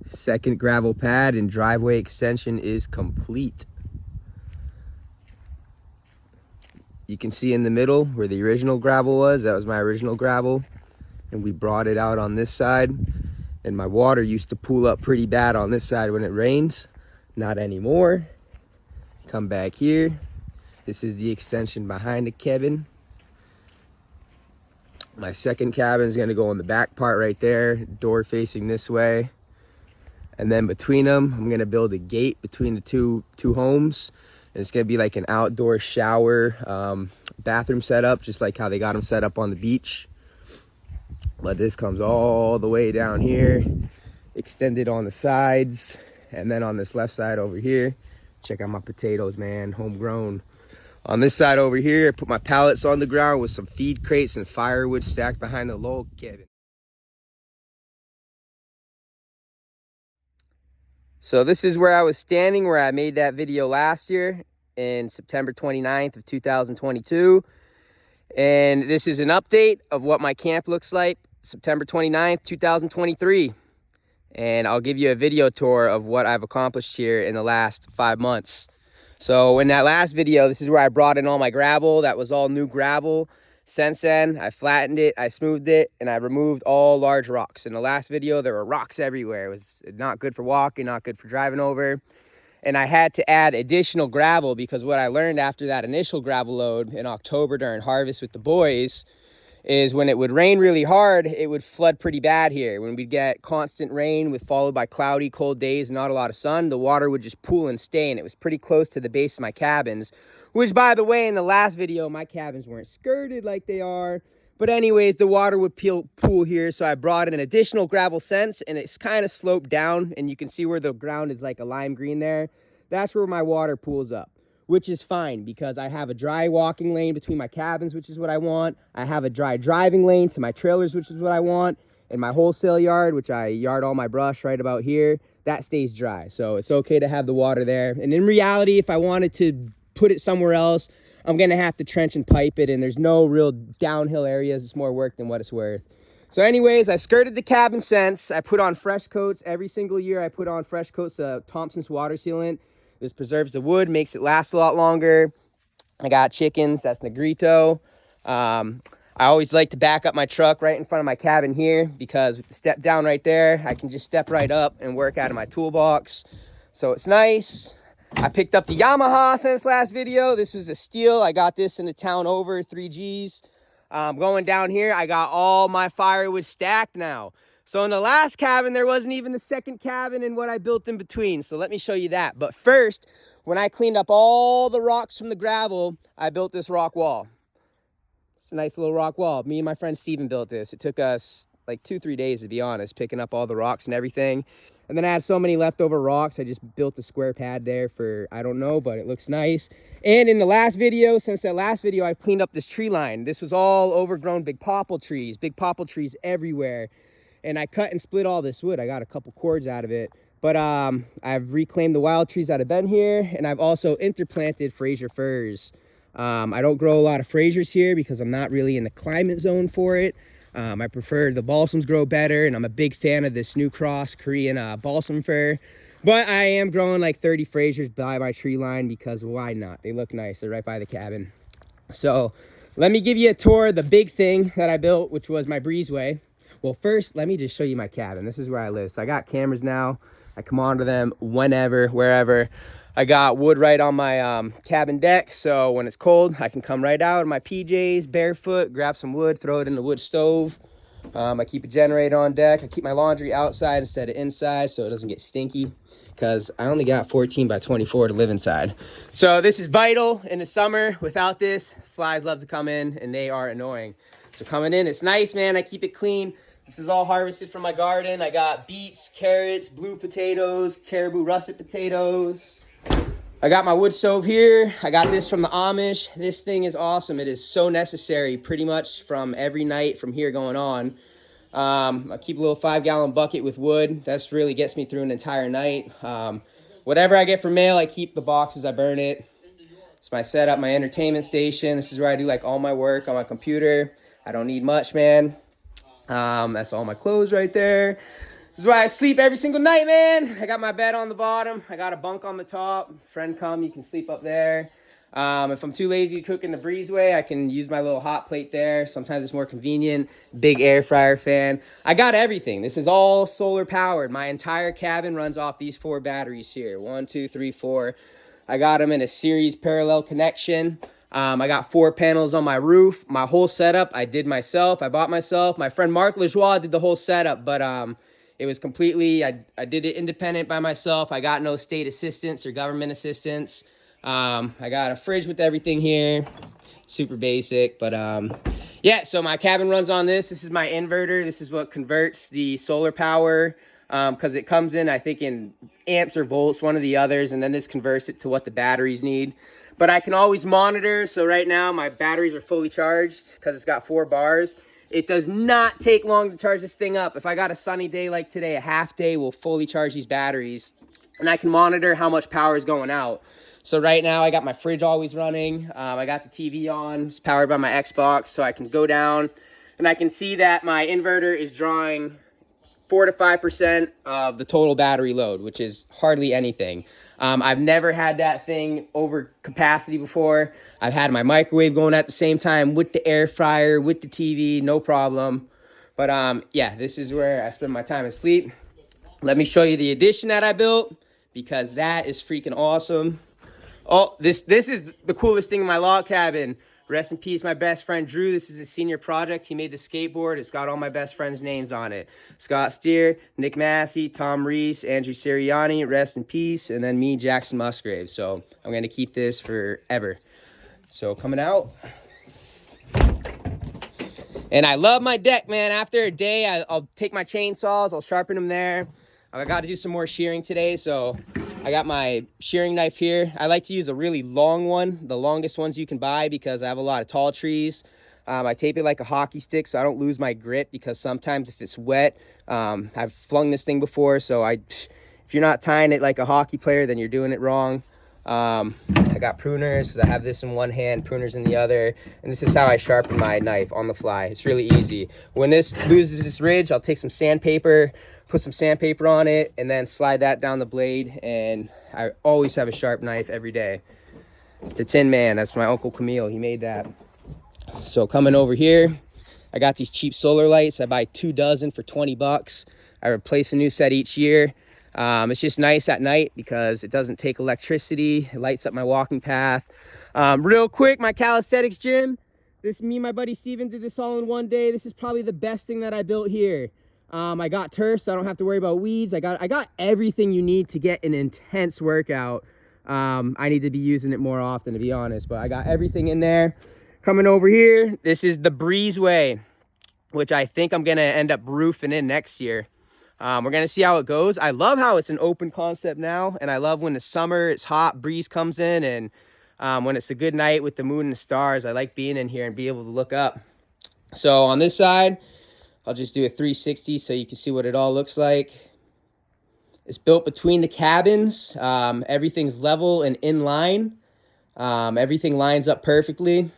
Second gravel pad and driveway extension is complete. You can see in the middle where the original gravel was, that was my original gravel. And we brought it out on this side. And my water used to pool up pretty bad on this side when it rains. Not anymore. Come back here. This is the extension behind the cabin. My second cabin is gonna go in the back part right there, door facing this way. And then between them, I'm gonna build a gate between the two homes. And it's gonna be like an outdoor shower, bathroom setup, just like how they got them set up on the beach. But this comes all the way down here, extended on the sides, and then on this left side over here, check out my potatoes, man, homegrown. On this side over here, I put my pallets on the ground with some feed crates and firewood stacked behind the log cabin. So this is where I was standing, where I made that video last year in September 29th of 2022. And this is an update of what my camp looks like September 29th, 2023. And I'll give you a video tour of what I've accomplished here in the last 5 months. So in that last video, this is where I brought in all my gravel. That was all new gravel. Since then, I flattened it, I smoothed it, and I removed all large rocks. In the last video, there were rocks everywhere. It was not good for walking, not good for driving over. And I had to add additional gravel because what I learned after that initial gravel load in October during harvest with the boys is when it would rain really hard, it would flood pretty bad here. When we'd get constant rain followed by cloudy, cold days, not a lot of sun, the water would just pool and stay, and it was pretty close to the base of my cabins, which, by the way, in the last video, my cabins weren't skirted like they are. But anyways, the water would pool here, so I brought in an additional gravel fence, and it's kind of sloped down, and you can see where the ground is like a lime green there. That's where my water pools up, which is fine because I have a dry walking lane between my cabins, which is what I want. I have a dry driving lane to my trailers, which is what I want. And my wholesale yard, which I yard all my brush right about here, that stays dry. So it's okay to have the water there. And in reality, if I wanted to put it somewhere else, I'm gonna have to trench and pipe it, and there's no real downhill areas. It's more work than what it's worth. So anyways, I skirted the cabin since. I put on fresh coats every single year. I put on fresh coats of Thompson's water sealant. This preserves the wood, makes it last a lot longer. I got chickens, that's Negrito. I always like to back up my truck right in front of my cabin here because with the step down right there, I can just step right up and work out of my toolbox. So it's nice. I picked up the Yamaha since last video. This was a steal. I got this in the town over, 3Gs. Going down here, I got all my firewood stacked now. So in the last cabin, there wasn't even the second cabin and what I built in between. So let me show you that. But first, when I cleaned up all the rocks from the gravel, I built this rock wall. It's a nice little rock wall. Me and my friend Steven built this. It took us like 2-3 days, to be honest, picking up all the rocks and everything. And then I had so many leftover rocks, I just built a square pad there for, I don't know, but it looks nice. And in the last video, since that last video, I cleaned up this tree line. This was all overgrown big popple trees everywhere. And I cut and split all this wood. I got a couple cords out of it. But I've reclaimed the wild trees that have been here, and I've also interplanted Fraser firs. I don't grow a lot of Frasers here because I'm not really in the climate zone for it. I prefer the balsams grow better, and I'm a big fan of this new cross Korean balsam fir. But I am growing like 30 Frasers by my tree line because why not? They look nice. They're right by the cabin. So let me give you a tour of the big thing that I built, which was my breezeway. Well, first, let me just show you my cabin. This is where I live. So I got cameras now. I come onto them whenever, wherever. I got wood right on my cabin deck. So when it's cold, I can come right out in my PJs, barefoot, grab some wood, throw it in the wood stove. I keep a generator on deck. I keep my laundry outside instead of inside so it doesn't get stinky because I only got 14 by 24 to live inside. So this is vital in the summer. Without this, flies love to come in and they are annoying. So coming in, it's nice, man. I keep it clean. This is all harvested from my garden. I got beets, carrots, blue potatoes, caribou russet potatoes. I got my wood stove here. I got this from the Amish. This thing is awesome. It is so necessary pretty much from every night from here going on. I keep a little 5-gallon bucket with wood. That's really gets me through an entire night. Whatever I get for mail, I keep the boxes, I burn it. It's my setup, my entertainment station. This is where I do like all my work on my computer. I don't need much, man. That's all my clothes right there. This is why I sleep every single night, man. I got my bed on the bottom. I got a bunk on the top. Friend come, you can sleep up there. If I'm too lazy to cook in the Breezeway, I can use my little hot plate there. Sometimes it's more convenient. Big air fryer fan. I got everything. This is all solar powered. My entire cabin runs off these 4 batteries here. 1, 2, 3, 4. I got them in a series parallel connection. I got 4 panels on my roof. My whole setup I did myself. I bought myself. My friend Mark Lajoie did the whole setup, but it was completely, I did it independent by myself. I got no state assistance or government assistance. I got a fridge with everything here. Super basic, but yeah, so my cabin runs on this. This is my inverter. This is what converts the solar power, because it comes in, I think, in amps or volts, one of the others, and then this converts it to what the batteries need. But I can always monitor. So right now my batteries are fully charged because it's got 4 bars. It does not take long to charge this thing up. If I got a sunny day like today, a half day will fully charge these batteries, and I can monitor how much power is going out. So right now I got my fridge always running. I got the TV on. It's powered by my Xbox, so I can go down and I can see that my inverter is drawing 4 to 5% of the total battery load, which is hardly anything. I've never had that thing over capacity before. I've had my microwave going at the same time with the air fryer, with the TV, no problem. But yeah, this is where I spend my time asleep. Let me show you the addition that I built, because that is freaking awesome. Oh, this is the coolest thing in my log cabin. Rest in peace, my best friend Drew. This is his senior project. He made the skateboard. It's got all my best friends' names on it. Scott Steer, Nick Massey, Tom Reese, Andrew Sirianni, rest in peace, and then me, Jackson Musgrave. So I'm going to keep this forever. So coming out. And I love my deck, man. After a day, I'll take my chainsaws. I'll sharpen them there. I got to do some more shearing today, so I got my shearing knife here. I like to use a really long one, the longest ones you can buy, because I have a lot of tall trees. I tape it like a hockey stick so I don't lose my grip, because sometimes if it's wet, I've flung this thing before, so if you're not tying it like a hockey player, then you're doing it wrong. I got pruners, I have this in one hand, pruners in the other, and this is how I sharpen my knife on the fly. It's really easy. When this loses this ridge, I'll take some sandpaper, put some sandpaper on it, and then slide that down the blade, and I always have a sharp knife every day. It's the Tin Man. That's my Uncle Camille. He made that. So coming over here, I got these cheap solar lights. I buy 2 dozen for 20 bucks. I replace a new set each year. It's just nice at night because it doesn't take electricity. It lights up my walking path. Real quick, my calisthenics gym. Me and my buddy Steven did this all in one day. This is probably the best thing that I built here. I got turf, so I don't have to worry about weeds. I got everything you need to get an intense workout. I need to be using it more often, to be honest, but I got everything in there. Coming over here, this is the Breezeway, which I think I'm gonna end up roofing in next year. We're gonna see how it goes. I love how it's an open concept now, and I love when the summer, it's hot, breeze comes in, and when it's a good night with the moon and the stars, I like being in here and be able to look up. So on this side, I'll just do a 360 so you can see what it all looks like. It's built between the cabins. Everything's level and in line. Everything lines up perfectly.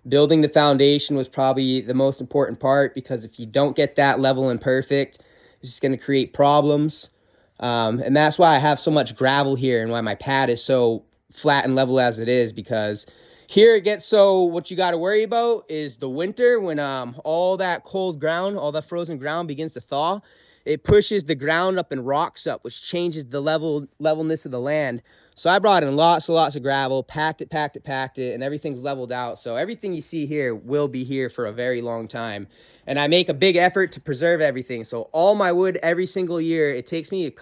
Building the foundation was probably the most important part, because if you don't get that level and perfect, it's just going to create problems. And that's why I have so much gravel here, and why my pad is so flat and level as it is, because here it gets so, what you got to worry about is the winter, when all that cold ground, all that frozen ground begins to thaw. It pushes the ground up and rocks up, which changes the levelness of the land. So I brought in lots and lots of gravel, packed it, and everything's leveled out. So everything you see here will be here for a very long time. And I make a big effort to preserve everything. So all my wood every single year, it takes me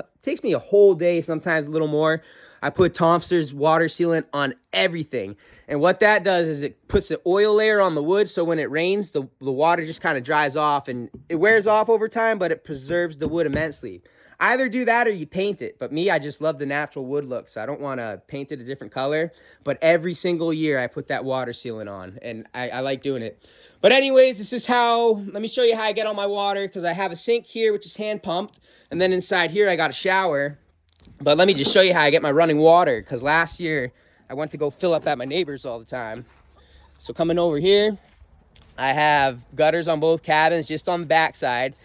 a whole day, sometimes a little more. I put Thompson's water sealant on everything. And what that does is it puts an oil layer on the wood, so when it rains, the water just kind of dries off, and it wears off over time, but it preserves the wood immensely. Either do that or you paint it. But me, I just love the natural wood look, so I don't want to paint it a different color. But every single year I put that water sealant on, and I like doing it. But anyways, this is how, let me show you how I get all my water, because I have a sink here, which is hand pumped. And then inside here, I got a shower. But let me just show you how I get my running water, because last year I went to go fill up at my neighbor's all the time. So coming over here, I have gutters on both cabins, just on the back side.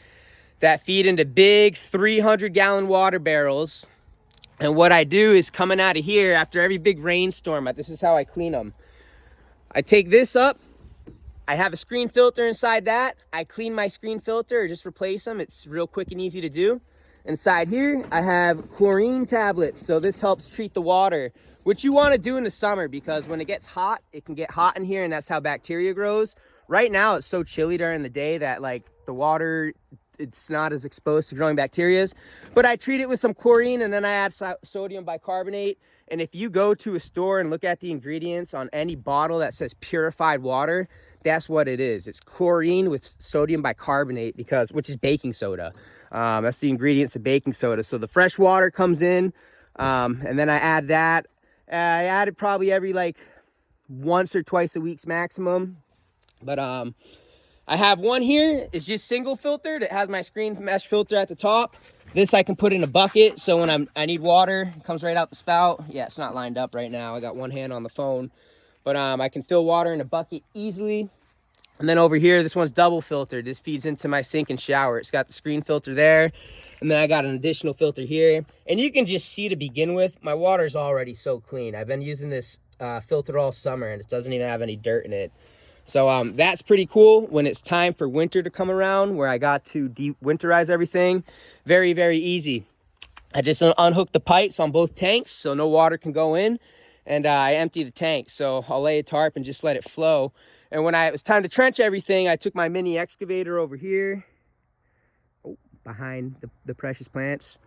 that feed into big 300-gallon water barrels. And what I do is coming out of here after every big rainstorm, this is how I clean them. I take this up. I have a screen filter inside that. I clean my screen filter or just replace them. It's real quick and easy to do. Inside here, I have chlorine tablets. So this helps treat the water, which you want to do in the summer because when it gets hot, it can get hot in here and that's how bacteria grows. Right now, it's so chilly during the day that like the water, it's not as exposed to growing bacteria. But I treat it with some chlorine and then I add sodium bicarbonate. And if you go to a store and look at the ingredients on any bottle that says purified water, that's what it is. It's chlorine with sodium bicarbonate which is baking soda. That's the ingredients of baking soda. So the fresh water comes in and then I add that. I add it probably every like once or twice a week maximum. But I have one here. It's just single filtered. It has my screen mesh filter at the top. This I can put in a bucket. So when I need water, it comes right out the spout. Yeah, it's not lined up right now. I got one hand on the phone. But I can fill water in a bucket easily. And then over here, this one's double filtered. This feeds into my sink and shower. It's got the screen filter there. And then I got an additional filter here. And you can just see to begin with, my water's already so clean. I've been using this filter all summer and it doesn't even have any dirt in it. So that's pretty cool when it's time for winter to come around where I got to de-winterize everything. Very, very easy. I just unhook the pipes on both tanks so no water can go in. And I empty the tank. So I'll lay a tarp and just let it flow. And when it was time to trench everything, I took my mini excavator over here. Oh, behind the precious plants.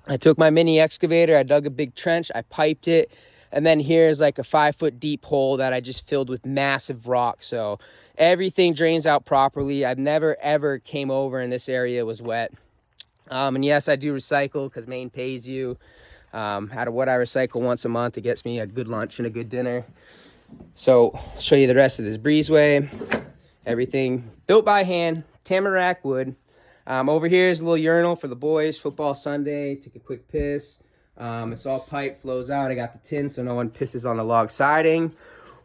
I took my mini excavator, I dug a big trench, I piped it. And then here's like a 5-foot deep hole that I just filled with massive rock. So everything drains out properly. I've never ever came over and this area was wet. And yes, I do recycle because Maine pays you. Out of what I recycle once a month, it gets me a good lunch and a good dinner. So I'll show you the rest of this breezeway. Everything built by hand, tamarack wood. Over here is a little urinal for the boys. Football Sunday, take a quick piss. It's all pipe, flows out. I got the tin so no one pisses on the log siding.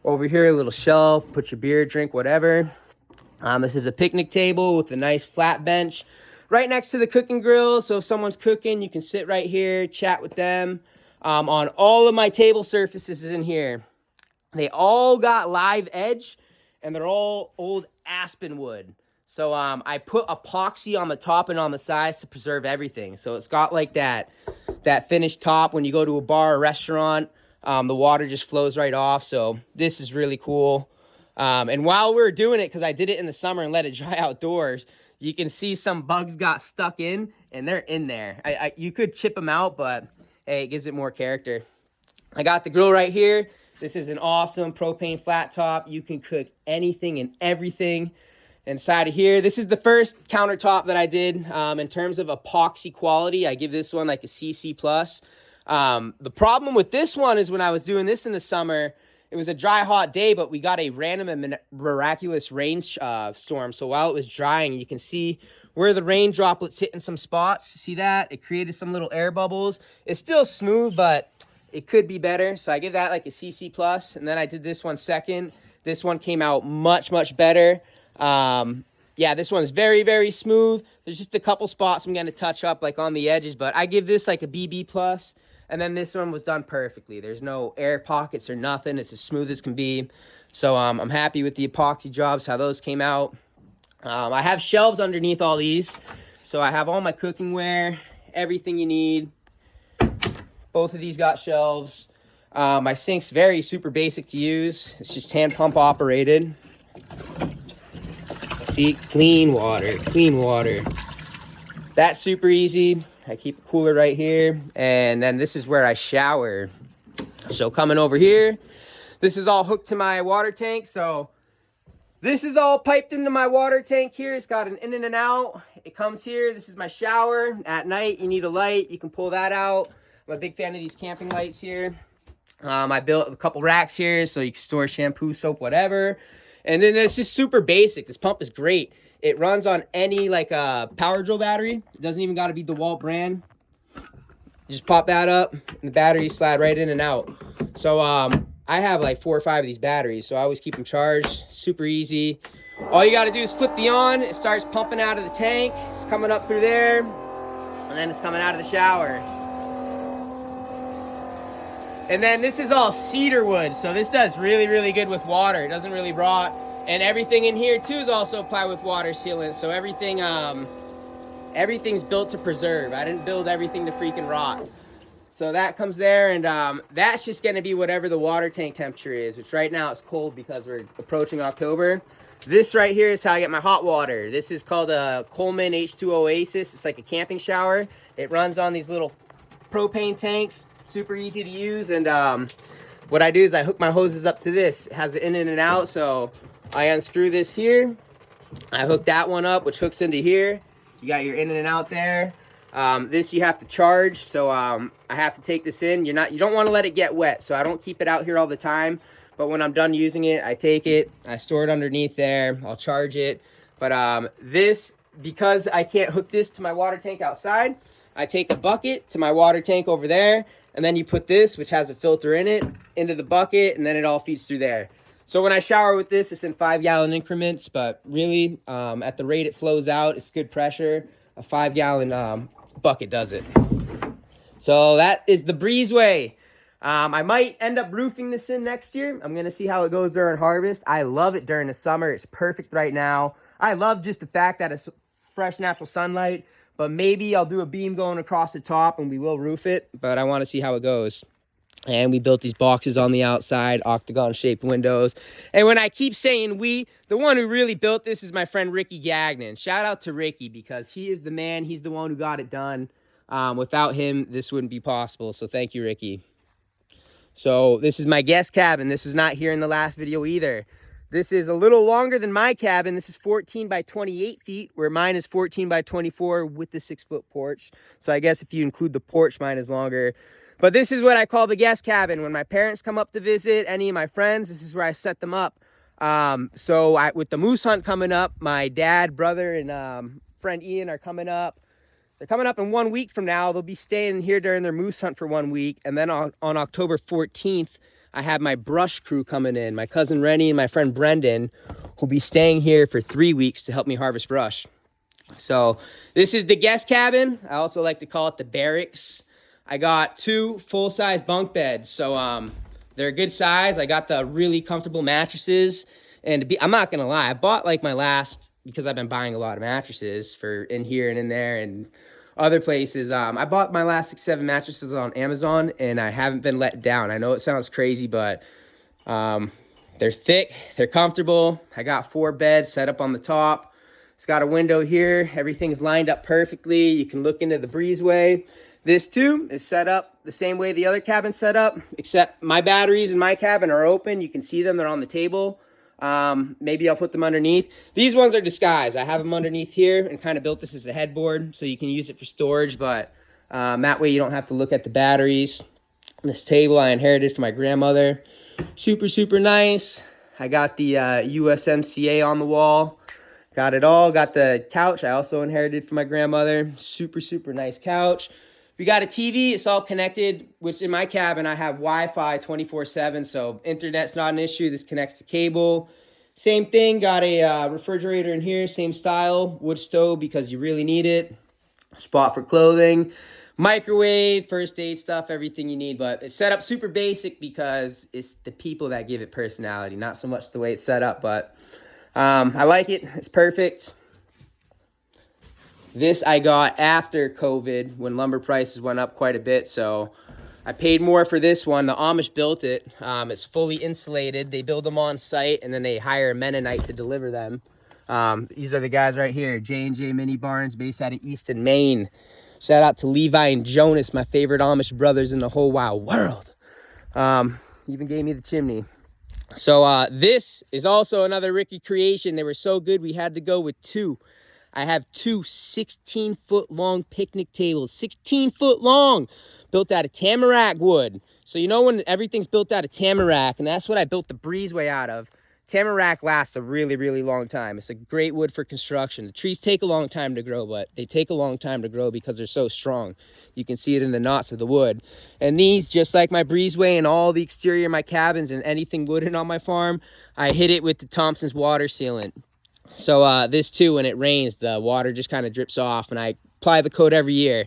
Over here, a little shelf, put your beer, drink, whatever. This is a picnic table with a nice flat bench right next to the cooking grill. So if someone's cooking, you can sit right here, chat with them. On all of my table surfaces in here, they all got live edge and they're all old aspen wood. So I put epoxy on the top and on the sides to preserve everything. So it's got like that finished top. When you go to a bar or restaurant, the water just flows right off. So this is really cool. And while we're doing it, because I did it in the summer and let it dry outdoors, you can see some bugs got stuck in and they're in there. You could chip them out, but hey, it gives it more character. I got the grill right here. This is an awesome propane flat top. You can cook anything and everything inside of here. This is the first countertop that I did. In terms of epoxy quality, I give this one like a CC+. The problem with this one is when I was doing this in the summer, it was a dry, hot day, but we got a random and miraculous rain storm. So while it was drying, you can see where the rain droplets hit in some spots. See that? It created some little air bubbles. It's still smooth, but it could be better. So I give that like a CC+. And then I did this one second. This one came out much, much better. Yeah, this one's very, very smooth. There's just a couple spots I'm going to touch up like on the edges, but I give this like a BB+. And then this one was done perfectly. There's no air pockets or nothing. It's as smooth as can be. So I'm happy with the epoxy jobs, how those came out. I have shelves underneath all these. So I have all my cooking ware, everything you need. Both of these got shelves. My sink's very super basic to use. It's just hand pump operated. See, clean water, clean water. That's super easy. I keep a cooler right here. And then this is where I shower. So coming over here, this is all hooked to my water tank. So this is all piped into my water tank here. It's got an in and an out. It comes here. This is my shower. At night, you need a light. You can pull that out. I'm a big fan of these camping lights here. I built a couple racks here so you can store shampoo, soap, whatever. And then it's just super basic. This pump is great. It runs on any like power drill battery. It doesn't even got to be DeWalt brand. You just pop that up and the batteries slide right in and out. So I have like 4 or 5 of these batteries, so I always keep them charged. Super easy. All you gotta do is flip the on, it starts pumping out of the tank, it's coming up through there, and then it's coming out of the shower. And then this is all cedar wood, so this does really, really good with water. It doesn't really rot. And everything in here too is also applied with water sealant, so everything's built to preserve. I didn't build everything to freaking rot. So that comes there, and that's just gonna be whatever the water tank temperature is, which right now it's cold because we're approaching October. This right here is how I get my hot water. This is called a Coleman H2 Oasis. It's like a camping shower. It runs on these little propane tanks, super easy to use. And what I do is I hook my hoses up to this. It has it in and out, so I unscrew this here. I hook that one up, which hooks into here. You got your in and out there. This you have to charge, so I have to take this in. You don't want to let it get wet, so I don't keep it out here all the time. But when I'm done using it, I take it, I store it underneath there, I'll charge it. But this, because I can't hook this to my water tank outside, I take a bucket to my water tank over there, and then you put this, which has a filter in it, into the bucket, and then it all feeds through there. So when I shower with this, it's in 5-gallon increments, but really, at the rate it flows out, it's good pressure. A 5-gallon bucket does it. So that is the Breezeway. I might end up roofing this in next year. I'm gonna see how it goes during harvest. I love it during the summer. It's perfect right now. I love just the fact that it's fresh natural sunlight, but maybe I'll do a beam going across the top and we will roof it, but I wanna see how it goes. And we built these boxes on the outside, octagon shaped windows. And when I keep saying we, the one who really built this is my friend Ricky Gagnon. Shout out to Ricky because he is the man. He's the one who got it done. Without him, this wouldn't be possible. So thank you, Ricky. So this is my guest cabin. This was not here in the last video either. This is a little longer than my cabin. This is 14 by 28 feet, where mine is 14 by 24 with the 6-foot porch. So I guess if you include the porch, mine is longer. But this is what I call the guest cabin. When my parents come up to visit, any of my friends, this is where I set them up. With the moose hunt coming up, my dad, brother, and friend Ian are coming up. They're coming up in 1 week from now. They'll be staying here during their moose hunt for 1 week. And then on October 14th, I have my brush crew coming in. My cousin Rennie and my friend Brendan will be staying here for 3 weeks to help me harvest brush. So this is the guest cabin. I also like to call it the barracks. I got 2 full-size bunk beds. So they're a good size. I got the really comfortable mattresses. And I'm not going to lie, I bought like my last, because I've been buying a lot of mattresses for in here and in there and other places. I bought my last 6-7 mattresses on Amazon, and I haven't been let down. I know it sounds crazy, but they're thick, they're comfortable. I got 4 beds set up on the top. It's got a window here. Everything's lined up perfectly. You can look into the breezeway. This too is set up the same way the other cabin's set up, except my batteries in my cabin are open. You can see them, they're on the table. Maybe I'll put them underneath. These ones are disguised. I have them underneath here and kind of built this as a headboard so you can use it for storage, but that way you don't have to look at the batteries. This table I inherited from my grandmother. Super, super nice. I got the USMCA on the wall. Got it all. Got the couch I also inherited from my grandmother. Super, super nice couch. We got a TV. It's all connected, which in my cabin, I have Wi-Fi 24/7, so internet's not an issue. This connects to cable. Same thing, got a refrigerator in here, same style, wood stove because you really need it. Spot for clothing, microwave, first aid stuff, everything you need. But it's set up super basic because it's the people that give it personality, not so much the way it's set up, but I like it. It's perfect. This I got after COVID when lumber prices went up quite a bit, so I paid more for this one. The Amish built it. It's fully insulated. They build them on site, and then they hire a Mennonite to deliver them. These are the guys right here, J&J Mini Barns, based out of Easton, Maine. Shout out to Levi and Jonas, my favorite Amish brothers in the whole wide world. Even gave me the chimney. So this is also another Ricky creation. They were so good, we had to go with 2. I have 2 16-foot long picnic tables, 16 foot long, built out of tamarack wood. So you know when everything's built out of tamarack, and that's what I built the Breezeway out of. Tamarack lasts a really, really long time. It's a great wood for construction. The trees take a long time to grow, but they take a long time to grow because they're so strong. You can see it in the knots of the wood. And these, just like my Breezeway and all the exterior of my cabins and anything wooden on my farm, I hit it with the Thompson's water sealant. So this too, when it rains, the water just kind of drips off, and I apply the coat every year.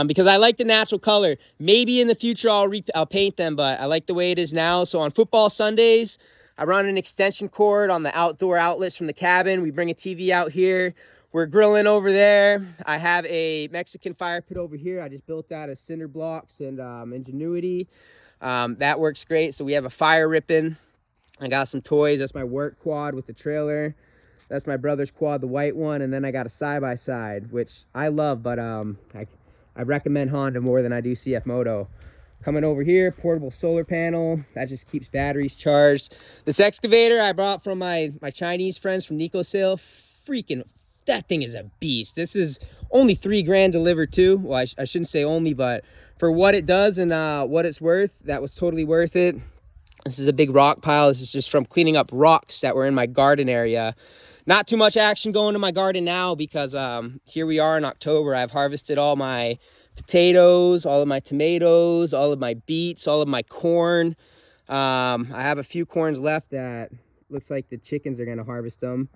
Because I like the natural color. Maybe in the future I'll paint them, but I like the way it is now. So on football Sundays, I run an extension cord on the outdoor outlets from the cabin. We bring a TV out here. We're grilling over there. I have a Mexican fire pit over here. I just built out of cinder blocks and Ingenuity. That works great. So we have a fire ripping. I got some toys. That's my work quad with the trailer. That's my brother's quad, the white one. And then I got a side-by-side, which I love, but I recommend Honda more than I do CF Moto. Coming over here, portable solar panel. That just keeps batteries charged. This excavator I brought from my Chinese friends from Nico Sale. Freaking, that thing is a beast. This is only $3 delivered too. Well, I shouldn't say only, but for what it does and what it's worth, that was totally worth it. This is a big rock pile. This is just from cleaning up rocks that were in my garden area. Not too much action going to my garden now because here we are in October. I've harvested all my potatoes, all of my tomatoes, all of my beets, all of my corn. I have a few corns left that looks like the chickens are going to harvest them.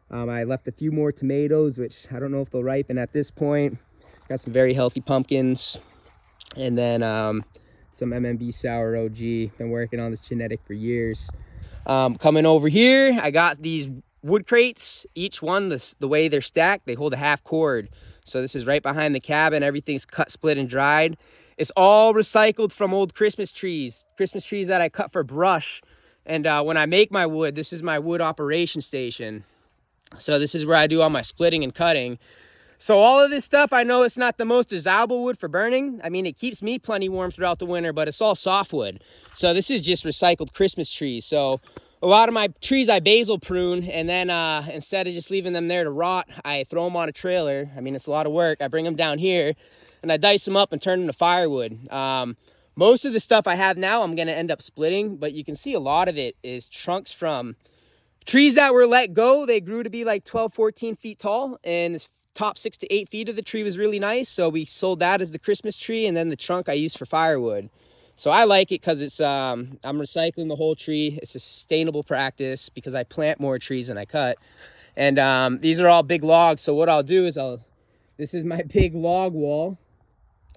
I left a few more tomatoes, which I don't know if they'll ripen at this point. Got some very healthy pumpkins. And then some MMB Sour OG. Been working on this genetic for years. Coming over here, I got these wood crates. Each one, the way they're stacked, they hold a half cord. So this is right behind the cabin. Everything's cut, split, and dried. It's all recycled from old Christmas trees that I cut for brush. And when I make my wood, this is my wood operation station. So this is where I do all my splitting and cutting. So all of this stuff, I know it's not the most desirable wood for burning. I mean, it keeps me plenty warm throughout the winter, but it's all softwood. So this is just recycled Christmas trees. So a lot of my trees I basil prune, and then instead of just leaving them there to rot, I throw them on a trailer. I mean, it's a lot of work. I bring them down here, and I dice them up and turn them to firewood. Most of the stuff I have now, I'm going to end up splitting, but you can see a lot of it is trunks from trees that were let go. They grew to be like 12, 14 feet tall, and it's top 6 to 8 feet of the tree was really nice, so we sold that as the Christmas tree, and then the trunk I used for firewood. So I like it because it's I'm recycling the whole tree. It's a sustainable practice because I plant more trees than I cut. And these are all big logs, so what I'll do is this is my big log wall.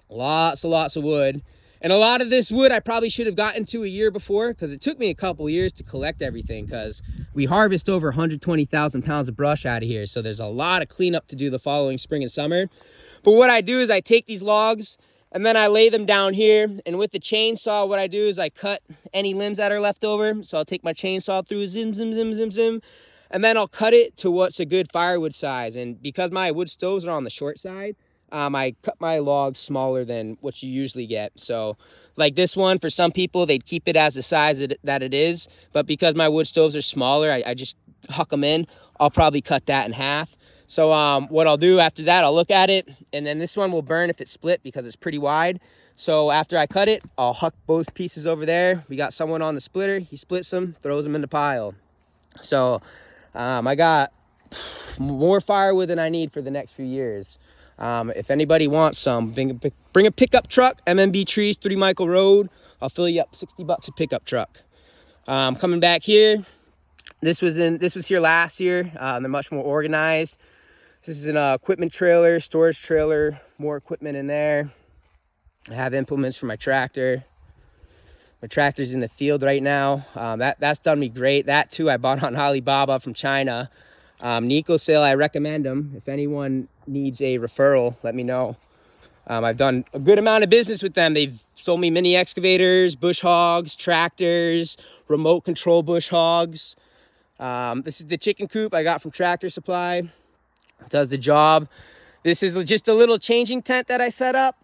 Lots of wood. And a lot of this wood I probably should have gotten to a year before, because it took me a couple years to collect everything, because we harvest over 120,000 pounds of brush out of here. So there's a lot of cleanup to do the following spring and summer. But what I do is I take these logs and then I lay them down here. And with the chainsaw, what I do is I cut any limbs that are left over. So I'll take my chainsaw through, zim, zim, zim, zim, zim. And then I'll cut it to what's a good firewood size. And because my wood stoves are on the short side, I cut my logs smaller than what you usually get. So like this one, for some people, they'd keep it as the size that it is. But because my wood stoves are smaller, I just huck them in. I'll probably cut that in half. So what I'll do after that, I'll look at it. And then this one will burn if it's split because it's pretty wide. So after I cut it, I'll huck both pieces over there. We got someone on the splitter. He splits them, throws them in the pile. So I got more firewood than I need for the next few years. If anybody wants some, bring a pickup truck, MMB Trees, 3 Michael Road. I'll fill you up $60 a pickup truck. Coming back here, this was here last year. They're much more organized. This is an equipment trailer, storage trailer, more equipment in there. I have implements for my tractor. My tractor's in the field right now. That's done me great. That too, I bought on Alibaba from China. Nico Sale, I recommend them. If anyone needs a referral, let me know. I've done a good amount of business with them. They've sold me mini excavators, bush hogs, tractors, remote control bush hogs. This is the chicken coop I got from Tractor Supply. It does the job. This is just a little changing tent that I set up.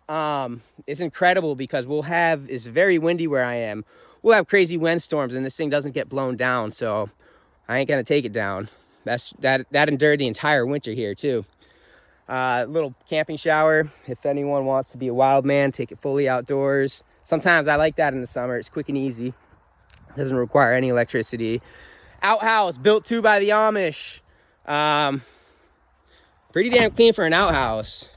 It's incredible because it's very windy where I am. We'll have crazy wind storms and this thing doesn't get blown down, so I ain't gonna take it down. That endured the entire winter here too. Little camping shower. If anyone wants to be a wild man, take it fully outdoors. Sometimes I like that in the summer. It's quick and easy. Doesn't require any electricity. Outhouse built too by the Amish. Pretty damn clean for an outhouse.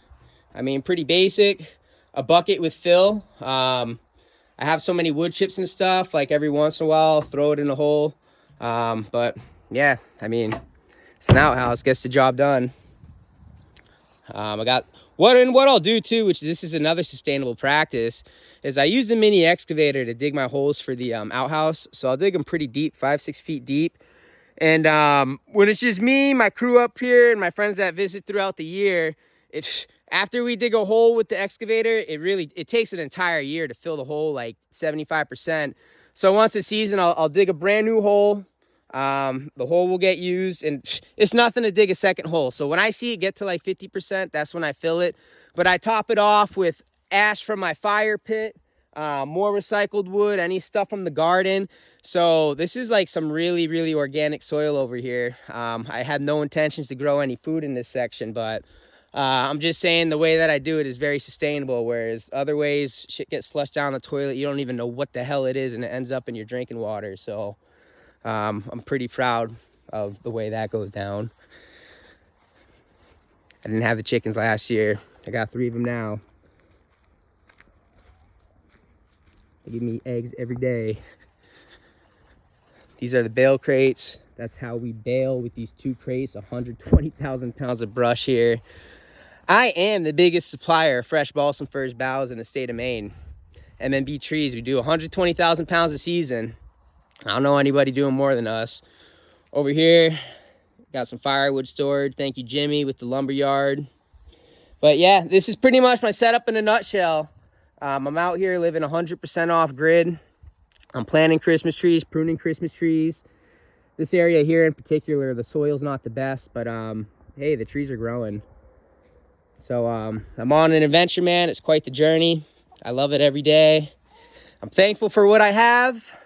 I mean, pretty basic. A bucket with fill. I have so many wood chips and stuff, like every once in a while, I'll throw it in a hole. But yeah, I mean, It's an outhouse, gets the job done. I got what I'll do too, which this is another sustainable practice, is I use the mini excavator to dig my holes for the outhouse. So I'll dig them pretty deep, 5-6 feet deep. And when it's just me, my crew up here, and my friends that visit throughout the year, if after we dig a hole with the excavator, it takes an entire year to fill the hole, like 75%. So once a season, I'll dig a brand new hole. The hole will get used, and it's nothing to dig a second hole. So when I see it get to like 50%, that's when I fill it. But I top it off with ash from my fire pit, more recycled wood, any stuff from the garden. So this is like some really, really organic soil over here. I have no intentions to grow any food in this section, but I'm just saying the way that I do it is very sustainable, whereas other ways, shit gets flushed down the toilet. You don't even know what the hell it is, and it ends up in your drinking water. So I'm pretty proud of the way that goes down. I didn't have the chickens last year. I got 3 of them now. They give me eggs every day. These are the bale crates. That's how we bale with these 2 crates, 120,000 pounds of brush here. I am the biggest supplier of fresh balsam firs boughs in the state of Maine. MMB trees, we do 120,000 pounds a season. I don't know anybody doing more than us. Over here, got some firewood stored. Thank you, Jimmy, with the lumber yard. But yeah, this is pretty much my setup in a nutshell. I'm out here living 100% off grid. I'm planting Christmas trees, pruning Christmas trees. This area here in particular, the soil's not the best, but hey, the trees are growing. So I'm on an adventure, man. It's quite the journey. I love it every day. I'm thankful for what I have.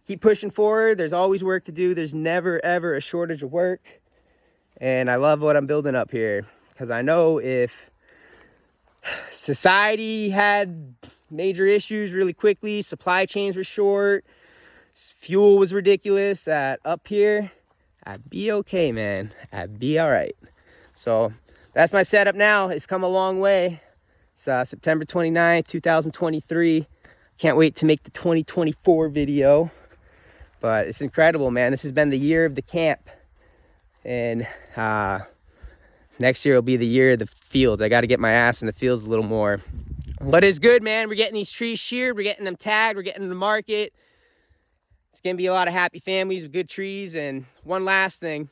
Keep pushing forward. There's always work to do. There's never, ever a shortage of work. And I love what I'm building up here, because I know if society had major issues really quickly, supply chains were short, fuel was ridiculous, that up here, I'd be okay, man. I'd be all right. So that's my setup now. It's come a long way. It's September 29th, 2023. Can't wait to make the 2024 video. But it's incredible, man. This has been the year of the camp. And next year will be the year of the fields. I got to get my ass in the fields a little more. What is good, man? We're getting these trees sheared. We're getting them tagged. We're getting them to market. It's going to be a lot of happy families with good trees. And one last thing.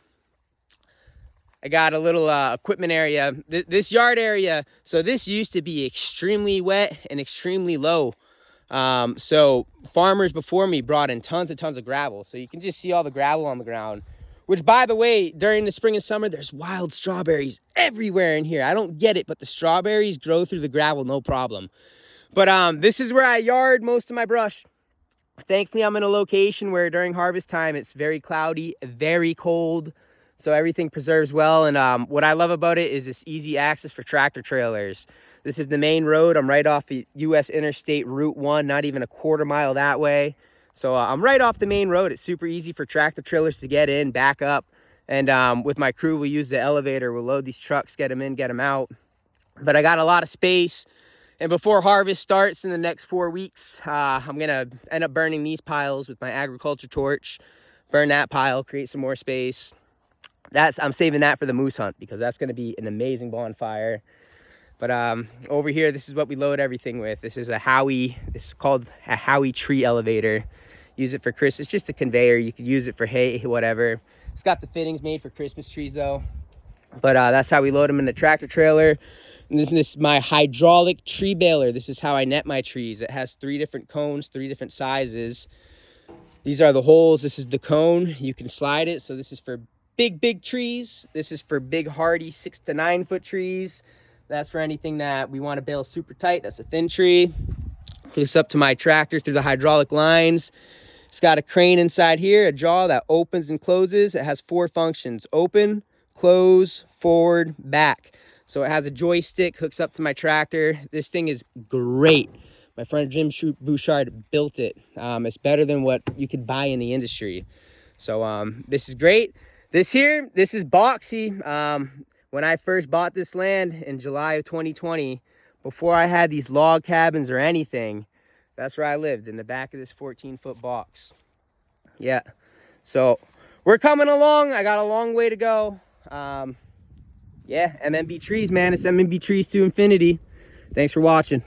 I got a little equipment area. This yard area, so this used to be extremely wet and extremely low. So farmers before me brought in tons of gravel. So you can just see all the gravel on the ground. Which, by the way, during the spring and summer, there's wild strawberries everywhere in here. I don't get it, but the strawberries grow through the gravel, no problem. But this is where I yard most of my brush. Thankfully, I'm in a location where during harvest time, it's very cloudy, very cold. So everything preserves well. And what I love about it is this easy access for tractor trailers. This is the main road. I'm right off the U.S. Interstate Route 1, not even a quarter mile that way. So I'm right off the main road. It's super easy for tractor trailers to get in, back up. And with my crew, we use the elevator. We'll load these trucks, get them in, get them out. But I got a lot of space. And before harvest starts in the next 4 weeks, I'm going to end up burning these piles with my agriculture torch. Burn that pile, create some more space. I'm saving that for the moose hunt, because that's going to be an amazing bonfire. But over here, this is what we load everything with. This is a Howie. This is called a Howie tree elevator. Use it for Christmas. It's just a conveyor. You could use it for hay, whatever. It's got the fittings made for Christmas trees though. But that's how we load them in the tractor trailer. And this is my hydraulic tree baler. This is how I net my trees. It has 3 different cones, 3 different sizes. These are the holes. This is the cone. You can slide it. So this is for big trees. This is for big hardy 6 to 9 foot trees. That's for anything that we want to bale super tight. That's a thin tree. Hooks up to my tractor through the hydraulic lines. It's got a crane inside here, a jaw that opens and closes. It has 4 functions: open, close, forward, back. So it has a joystick, hooks up to my tractor. This thing is great. My friend Jim Bouchard built it. It's better than what you could buy in the industry. So this is great. This is boxy. When I first bought this land in July of 2020, before I had these log cabins or anything, that's where I lived, in the back of this 14-foot box. Yeah. So we're coming along. I got a long way to go. Yeah, MMB trees, man. It's MMB trees to infinity. Thanks for watching.